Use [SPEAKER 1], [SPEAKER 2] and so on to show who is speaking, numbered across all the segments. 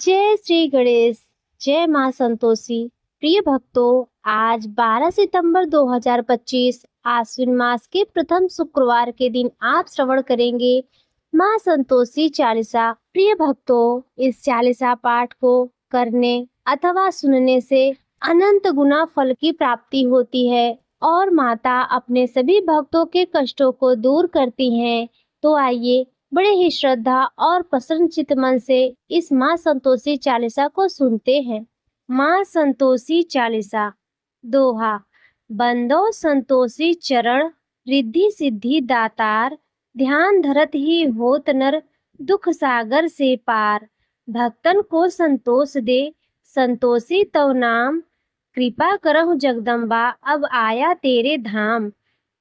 [SPEAKER 1] जय श्री गणेश। जय मां संतोषी। प्रिय भक्तों, आज 12 सितंबर 2025 आश्विन मास के प्रथम शुक्रवार के दिन आप श्रवण करेंगे मां संतोषी चालीसा। प्रिय भक्तों, इस चालीसा पाठ को करने अथवा सुनने से अनंत गुना फल की प्राप्ति होती है और माता अपने सभी भक्तों के कष्टों को दूर करती हैं। तो आइए बड़े ही श्रद्धा और प्रसन्नचित्त मन से इस माँ संतोषी चालीसा को सुनते हैं। माँ संतोषी चालीसा। दोहा। बंदो संतोषी चरण, रिद्धि सिद्धि दातार, ध्यान धरत ही होत नर, दुख सागर से पार। भक्तन को संतोष दे, संतोषी तव नाम, कृपा करहु जगदम्बा, अब आया तेरे धाम।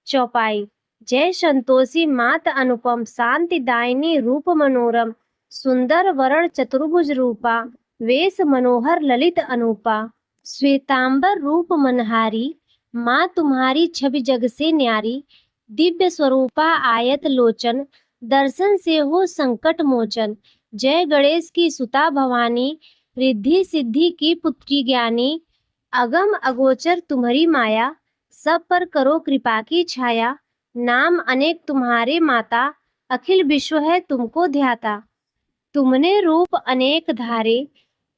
[SPEAKER 1] चौपाई। जय संतोषी मात अनुपम, शांति दायिनी रूप मनोरम, सुंदर वरण चतुर्भुज रूपा, वेश मनोहर ललित अनूपा। श्वेतांबर रूप मनहारी, माँ तुम्हारी छवि जग से न्यारी, दिव्य स्वरूपा आयत लोचन, दर्शन से हो संकट मोचन। जय गणेश की सुता भवानी, रिद्धि सिद्धि की पुत्री ज्ञानी, अगम अगोचर तुम्हारी माया, सब पर करो कृपा की छाया। नाम अनेक तुम्हारे माता, अखिल विश्व है तुमको ध्याता। तुमने रूप अनेक धारे,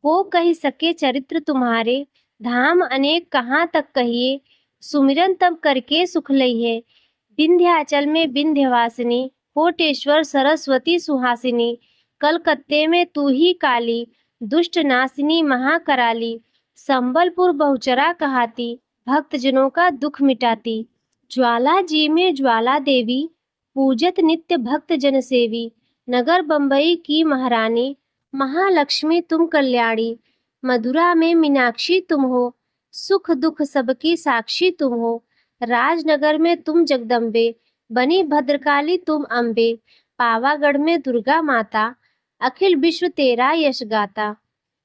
[SPEAKER 1] को कही सके चरित्र तुम्हारे। धाम अनेक कहाँ तक कहिए, सुमिरन तब करके सुख लइहे। विंध्याचल में विंध्यवासिनी, कोटेश्वर सरस्वती सुहासिनी, कलकत्ते में तू ही काली, दुष्ट नासिनी महाकराली। संबलपुर बहुचरा कहाती, भक्तजनों का दुख मिटाती। ज्वाला जी में ज्वाला देवी, पूजत नित्य भक्त जन सेवी। नगर बम्बई की महारानी, महालक्ष्मी तुम कल्याणी। मथुरा में मीनाक्षी तुम हो, सुख दुख सबकी साक्षी तुम हो। राजनगर में तुम जगदम्बे, बनी भद्रकाली तुम अम्बे। पावागढ़ में दुर्गा माता, अखिल विश्व तेरा यश गाता।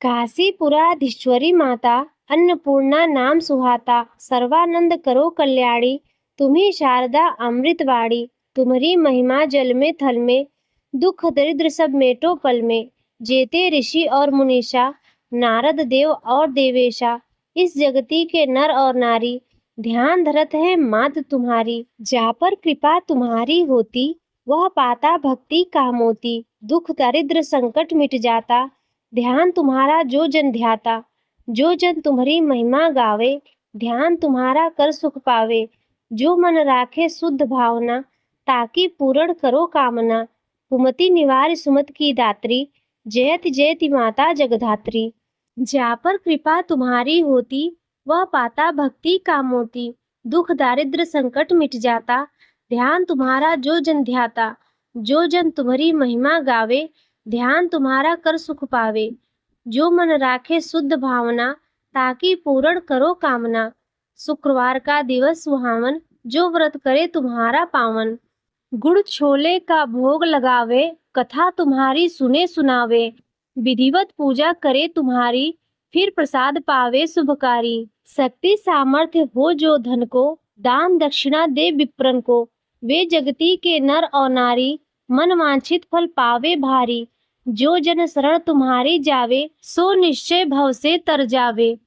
[SPEAKER 1] काशीपुराधीश्वरी माता, अन्नपूर्णा नाम सुहाता। सर्वानंद करो कल्याणी, तुम्ही शारदा अमृतवाणी। तुम्हारी महिमा जल में थल में, दुख दरिद्र सब मेटो पल में। जेते ऋषि और मुनीषा, नारद देव और देवेशा। इस जगती के नर और नारी, ध्यान धरत है मात तुम्हारी। जा पर कृपा तुम्हारी होती, वह पाता भक्ति का मोती। दुख दरिद्र संकट मिट जाता, ध्यान तुम्हारा जो जन ध्याता। जो जन तुम्हारी महिमा गावे, ध्यान तुम्हारा कर सुख पावे। जो मन राखे शुद्ध भावना, ताकि पूर्ण करो कामना। कुमति निवार सुमत की दात्री, जयति जयति माता जगधात्री। जा पर कृपा तुम्हारी होती, वह पाता भक्ति का मोती। दुख दारिद्र संकट मिट जाता, ध्यान तुम्हारा जो जन ध्याता। जो जन तुम्हारी महिमा गावे, ध्यान तुम्हारा कर सुख पावे। जो मन राखे शुद्ध भावना, ताकि पूर्ण करो कामना। शुक्रवार का दिवस सुहावन, जो व्रत करे तुम्हारा पावन। गुड़ छोले का भोग लगावे, कथा तुम्हारी सुने सुनावे। विधिवत पूजा करे तुम्हारी, फिर प्रसाद पावे शुभकारी। शक्ति सामर्थ्य हो जो धन को, दान दक्षिणा दे विप्रन को। वे जगती के नर और नारी, मन वांछित फल पावे भारी। जो जन शरण तुम्हारी जावे, सो निश्चय भव से तर जावे।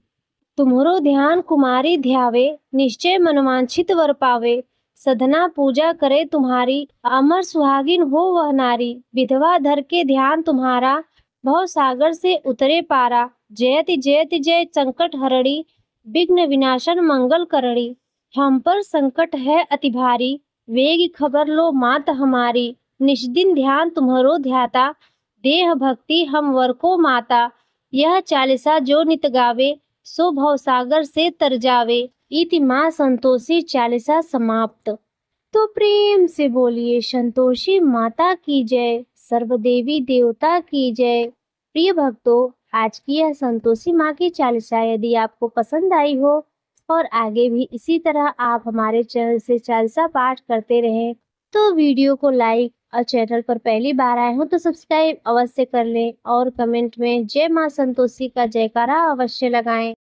[SPEAKER 1] तुम्हरो ध्यान कुमारी ध्यावे, निश्चय मनवांछित वर पावे। सधना पूजा करे तुम्हारी, अमर सुहागिन हो वह नारी। विधवा धर के ध्यान तुम्हारा, भव सागर से उतरे पारा। जयति जयति जय संकट हरणी, विघ्न विनाशन मंगल करणी। हम पर संकट है अति भारी, वेग खबर लो मात हमारी। निष्दिन ध्यान तुम्हरो ध्याता, देह भक्ति हम वर को माता। यह चालीसा जो नित गावे, सो भव सागर से तर जावे। इति माँ संतोषी चालीसा समाप्त। तो प्रेम से बोलिए संतोषी माता की जय, सर्वदेवी देवता की जय। प्रिय भक्तों, आज की यह संतोषी माँ की चालीसा यदि आपको पसंद आई हो और आगे भी इसी तरह आप हमारे चैनल से चालीसा पाठ करते रहें, तो वीडियो को लाइक और चैनल पर पहली बार आए हो तो सब्सक्राइब अवश्य कर लें और कमेंट में जय माँ संतोषी का जयकारा अवश्य लगाएं।